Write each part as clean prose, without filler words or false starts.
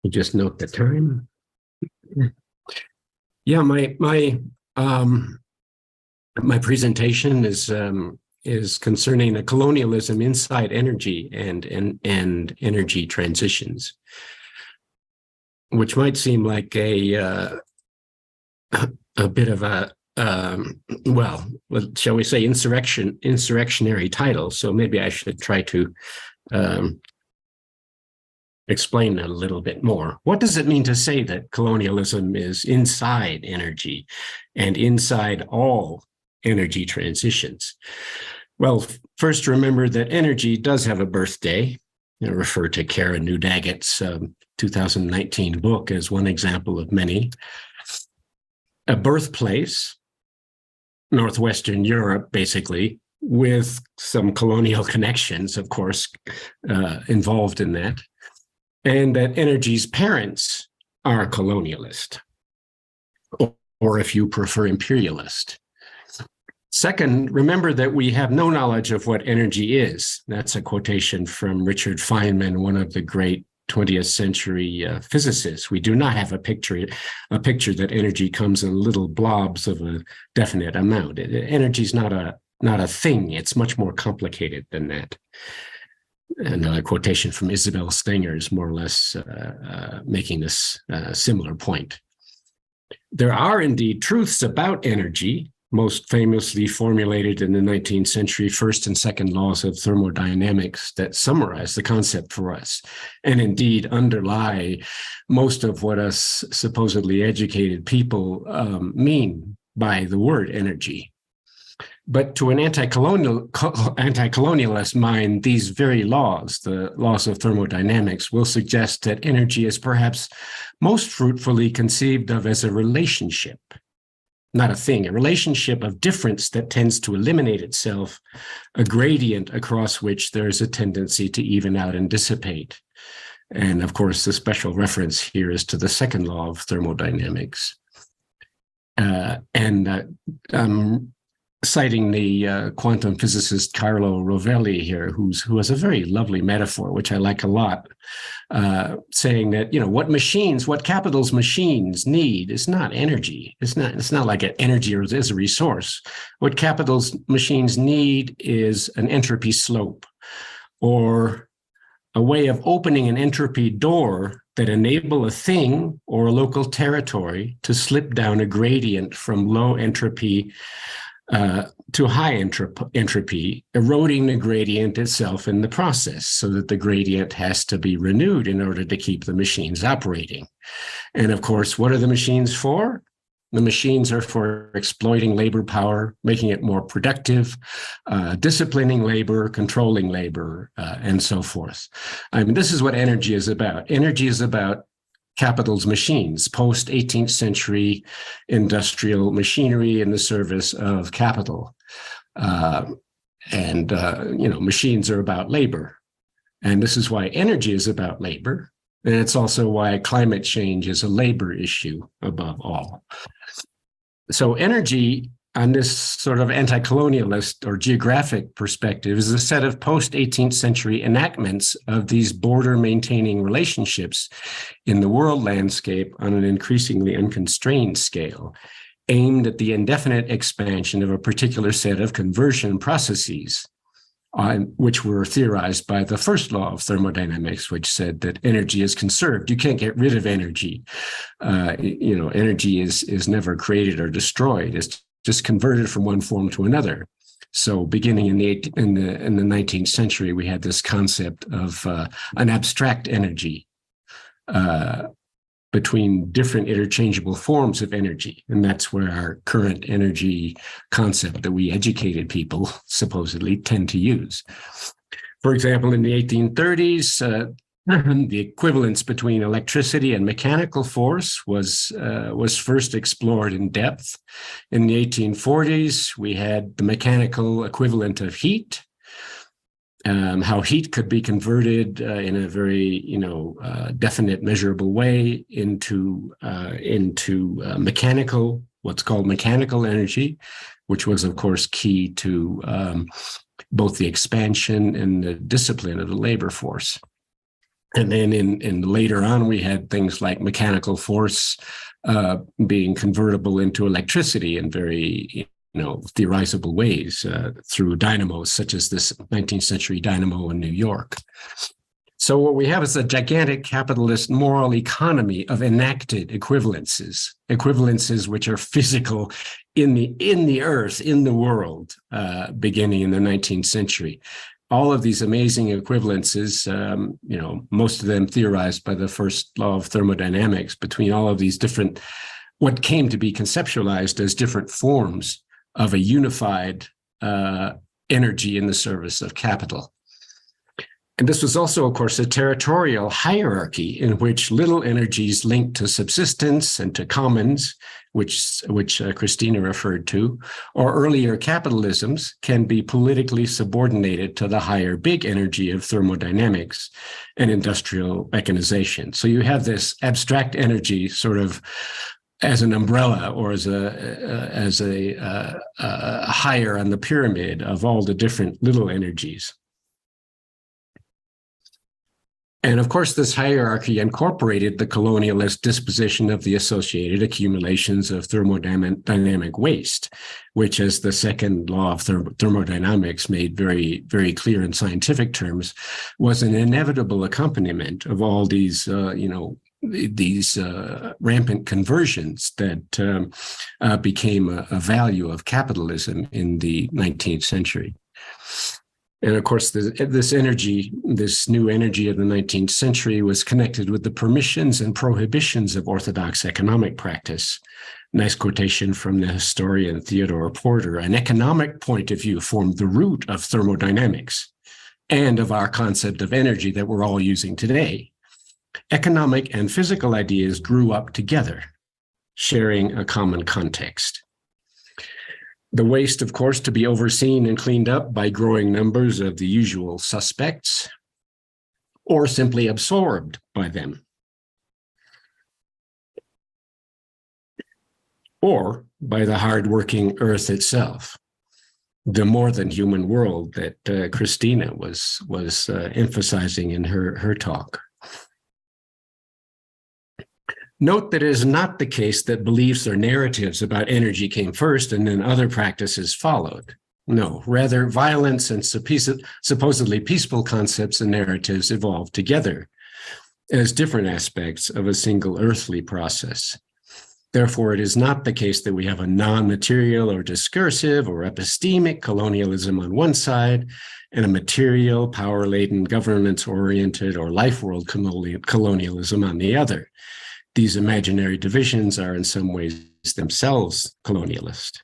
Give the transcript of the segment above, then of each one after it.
You just note the time. Yeah, my presentation is concerning the colonialism inside energy and energy transitions, which might seem like a bit of a well, shall we say insurrectionary title. So maybe I should try to explain that a little bit more. What does it mean to say that colonialism is inside energy and inside all energy transitions? Well, first remember that energy does have a birthday. Refer to Karen Newdaggett's 2019 book as one example of many. A birthplace, Northwestern Europe, basically, with some colonial connections, of course, involved in that. And that energy's parents are colonialist, or if you prefer, imperialist. Second, remember that we have no knowledge of what energy is. That's a quotation from Richard Feynman, one of the great 20th century physicists. We do not have a picture that energy comes in little blobs of a definite amount. Energy is not a thing. It's much more complicated than that. Another quotation from Isabel Stenger is more or less making this similar point. There are indeed truths about energy, most famously formulated in the 19th century first and second laws of thermodynamics, that summarize the concept for us, and indeed underlie most of what us supposedly educated people mean by the word energy. But to an anti-colonialist mind, these very laws, the laws of thermodynamics, will suggest that energy is perhaps most fruitfully conceived of as a relationship, not a thing, a relationship of difference that tends to eliminate itself, a gradient across which there is a tendency to even out and dissipate. And of course, the special reference here is to the second law of thermodynamics. Citing the quantum physicist Carlo Rovelli here, who has a very lovely metaphor, which I like a lot, saying that, what capital's machines need is not energy. It's not like an energy or as a resource. What capital's machines need is an entropy slope, or a way of opening an entropy door that enable a thing or a local territory to slip down a gradient from low entropy to high entropy, eroding the gradient itself in the process, so that the gradient has to be renewed in order to keep the machines operating. And of course, what are the machines for? The machines are for exploiting labor power, making it more productive, disciplining labor, controlling labor, and so forth. I mean, this is what energy is about. Energy is about capital's machines, post-18th century industrial machinery in the service of capital. Machines are about labor. And this is why energy is about labor. And it's also why climate change is a labor issue above all. So energy, on this sort of anti-colonialist or geographic perspective, is a set of post-18th century enactments of these border-maintaining relationships in the world landscape on an increasingly unconstrained scale, aimed at the indefinite expansion of a particular set of conversion processes, which were theorized by the first law of thermodynamics, which said that energy is conserved. You can't get rid of energy. Energy is never created or destroyed. It's just converted from one form to another. So beginning in the 19th century, we had this concept of an abstract energy between different interchangeable forms of energy. And that's where our current energy concept that we educated people supposedly tend to use. For example, in the 1830s, the equivalence between electricity and mechanical force was first explored in depth. In the 1840s, we had the mechanical equivalent of heat, how heat could be converted in a very definite, measurable way into mechanical, what's called mechanical energy, which was, of course, key to both the expansion and the discipline of the labor force. And then in later on, we had things like mechanical force being convertible into electricity in very theorizable ways through dynamos, such as this 19th century dynamo in New York. So what we have is a gigantic capitalist moral economy of enacted equivalences which are physical in the earth, in the world, beginning in the 19th century. All of these amazing equivalences, most of them theorized by the first law of thermodynamics between all of these different, what came to be conceptualized as different forms of a unified energy in the service of capital. And this was also, of course, a territorial hierarchy in which little energies linked to subsistence and to commons, which Christina referred to, or earlier capitalisms can be politically subordinated to the higher big energy of thermodynamics and industrial mechanization. So you have this abstract energy sort of as an umbrella or as a higher on the pyramid of all the different little energies. And of course, this hierarchy incorporated the colonialist disposition of the associated accumulations of thermodynamic waste, which, as the second law of thermodynamics made very, very clear in scientific terms, was an inevitable accompaniment of all these, rampant conversions that became a value of capitalism in the 19th century. And of course, this new energy of the 19th century was connected with the permissions and prohibitions of orthodox economic practice. Nice quotation from the historian Theodore Porter. An economic point of view formed the root of thermodynamics and of our concept of energy that we're all using today. Economic and physical ideas grew up together, sharing a common context. The waste, of course, to be overseen and cleaned up by growing numbers of the usual suspects, or simply absorbed by them, or by the hardworking earth itself, the more than human world that Christina was emphasizing in her talk. Note that it is not the case that beliefs or narratives about energy came first and then other practices followed. No, rather, violence and supposedly peaceful concepts and narratives evolved together as different aspects of a single earthly process. Therefore, it is not the case that we have a non-material or discursive or epistemic colonialism on one side and a material, power-laden, governance-oriented, or life-world colonialism on the other. These imaginary divisions are in some ways themselves colonialist.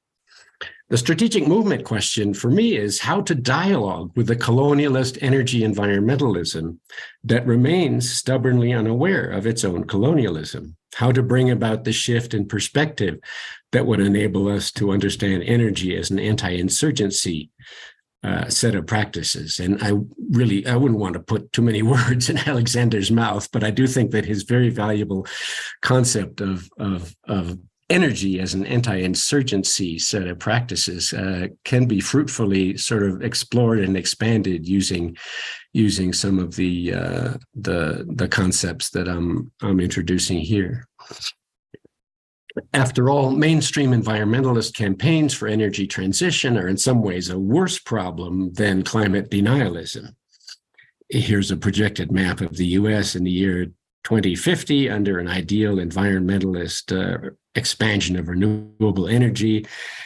The strategic movement question for me is how to dialogue with the colonialist energy environmentalism that remains stubbornly unaware of its own colonialism, how to bring about the shift in perspective that would enable us to understand energy as an anti-insurgency set of practices. And I wouldn't want to put too many words in Alexander's mouth, but I do think that his very valuable concept of energy as an anti-insurgency set of practices can be fruitfully sort of explored and expanded using some of the concepts that I'm introducing here. After all, mainstream environmentalist campaigns for energy transition are in some ways a worse problem than climate denialism. Here's a projected map of the US in the year 2050 under an ideal environmentalist expansion of renewable energy.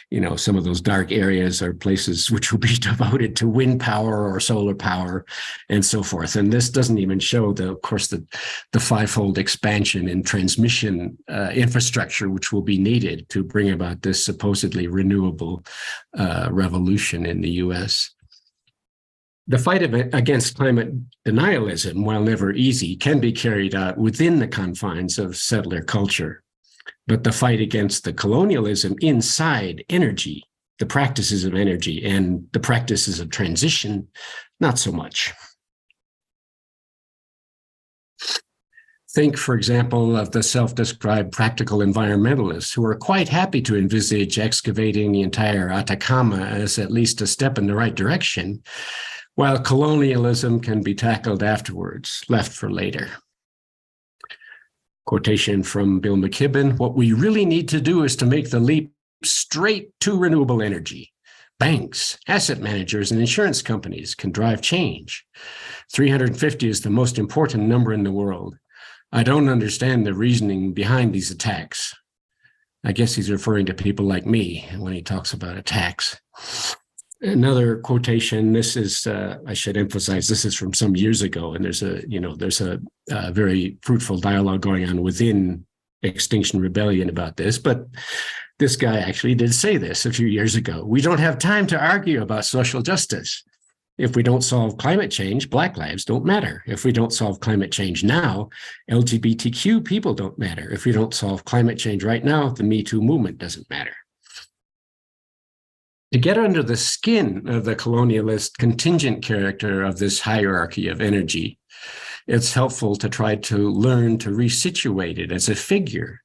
You know, some of those dark areas are places which will be devoted to wind power or solar power and so forth. And this doesn't even show, of course, the fivefold expansion in transmission infrastructure which will be needed to bring about this supposedly renewable revolution in the US. The fight against climate denialism, while never easy, can be carried out within the confines of settler culture. But the fight against the colonialism inside energy, the practices of energy and the practices of transition, not so much. Think, for example, of the self-described practical environmentalists who are quite happy to envisage excavating the entire Atacama as at least a step in the right direction, while colonialism can be tackled afterwards, left for later. Quotation from Bill McKibben, what we really need to do is to make the leap straight to renewable energy. Banks, asset managers, and insurance companies can drive change. 350 is the most important number in the world. I don't understand the reasoning behind these attacks. I guess he's referring to people like me when he talks about attacks. Another quotation, this is, I should emphasize, this is from some years ago, and there's a very fruitful dialogue going on within Extinction Rebellion about this, but this guy actually did say this a few years ago. We don't have time to argue about social justice. If we don't solve climate change, Black lives don't matter. If we don't solve climate change now, LGBTQ people don't matter. If we don't solve climate change right now, the Me Too movement doesn't matter. To get under the skin of the colonialist contingent character of this hierarchy of energy, it's helpful to try to learn to resituate it as a figure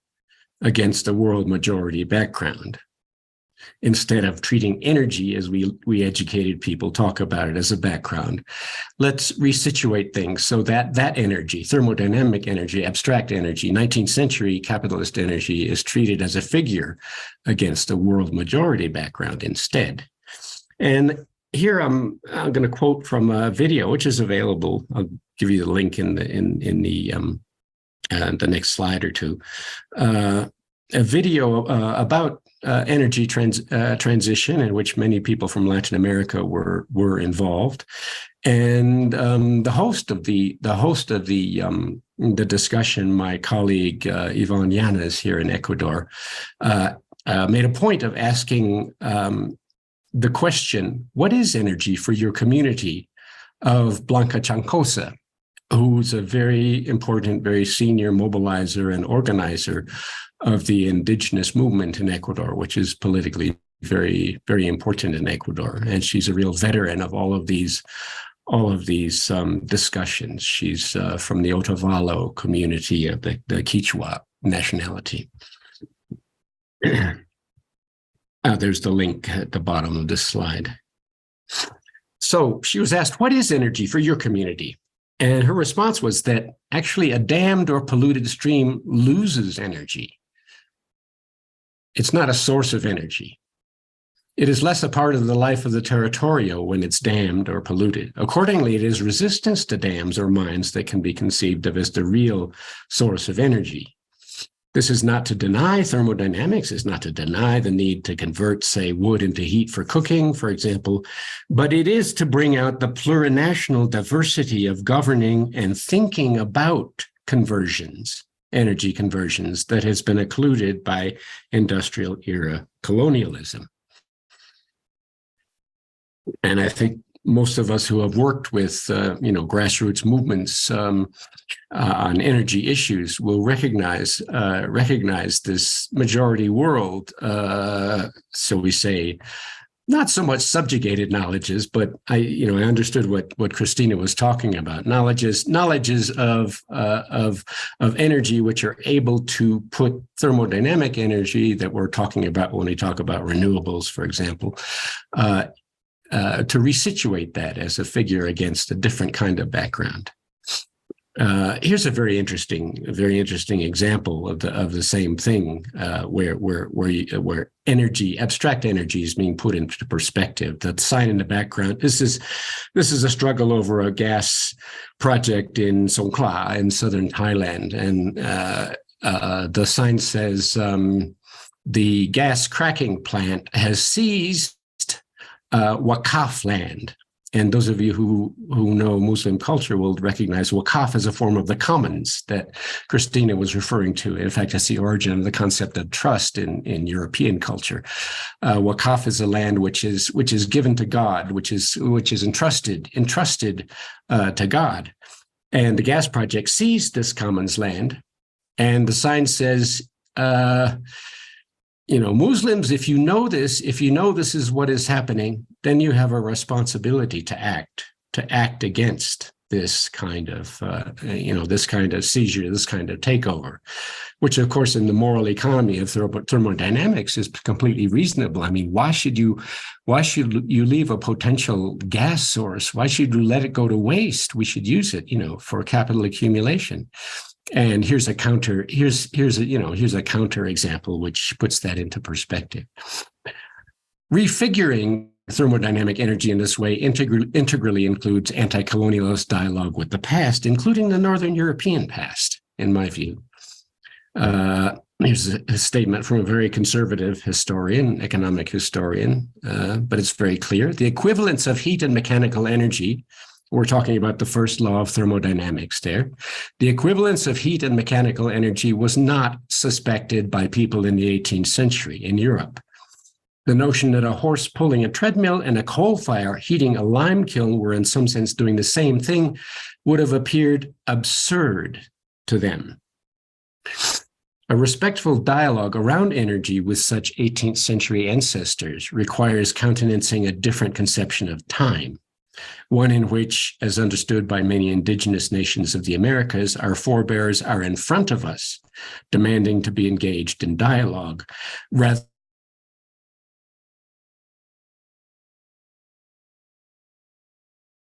against a world majority background, instead of treating energy as we educated people talk about it as a background. Let's resituate things so that that energy, thermodynamic energy, abstract energy, 19th century capitalist energy, is treated as a figure against a world majority background instead. And here I'm going to quote from a video which is available. I'll give you the link in the next slide or two. A video about energy transition, in which many people from Latin America were involved, and the host of the discussion, my colleague Yvonne Llanes here in Ecuador, made a point of asking the question, "What is energy for your community?" of Blanca Chancosa, who's a very important, very senior mobilizer and organizer of the indigenous movement in Ecuador, which is politically very, very important in Ecuador. And she's a real veteran of all of these discussions. She's from the Otavalo community of the Quechua nationality. There's the link at the bottom of this slide. So she was asked, what is energy for your community? And her response was that actually a dammed or polluted stream loses energy. It's not a source of energy. It is less a part of the life of the territorio when it's dammed or polluted. Accordingly, it is resistance to dams or mines that can be conceived of as the real source of energy. This is not to deny thermodynamics, is not to deny the need to convert, say, wood into heat for cooking, for example, but it is to bring out the plurinational diversity of governing and thinking about conversions, energy conversions, that has been occluded by industrial era colonialism. And I think most of us who have worked with, grassroots movements on energy issues will recognize this majority world. So we say, not so much subjugated knowledges, but I understood what Christina was talking about. Knowledges of energy, which are able to put thermodynamic energy that we're talking about when we talk about renewables, for example, to resituate that as a figure against a different kind of background. Here's a very interesting example of the same thing, where energy, abstract energy, is being put into perspective. The sign in the background. This is a struggle over a gas project in Songkhla in southern Thailand, and the sign says the gas cracking plant has seized Wakaf land. And those of you who know Muslim culture will recognize Wakaf as a form of the commons that Christina was referring to. In fact, it's the origin of the concept of trust in European culture. Wakaf is a land which is given to God, which is entrusted to God. And the gas project seized this commons land, and the sign says, Muslims, if you know this is what is happening, then you have a responsibility to act against this kind of seizure, this kind of takeover, which of course in the moral economy of thermodynamics is completely reasonable. I mean, why should you leave a potential gas source? Why should you let it go to waste? We should use it, for capital accumulation. And here's a counter example which puts that into perspective. Refiguring thermodynamic energy in this way integrally includes anti-colonialist dialogue with the past, including the Northern European past, in my view. Here's a statement from a very conservative historian, economic historian, but it's very clear. The equivalence of heat and mechanical energy, we're talking about the first law of thermodynamics there. The equivalence of heat and mechanical energy was not suspected by people in the 18th century in Europe. The notion that a horse pulling a treadmill and a coal fire heating a lime kiln were in some sense doing the same thing would have appeared absurd to them. A respectful dialogue around energy with such 18th century ancestors requires countenancing a different conception of time, one in which, as understood by many indigenous nations of the Americas, our forebears are in front of us, demanding to be engaged in dialogue, rather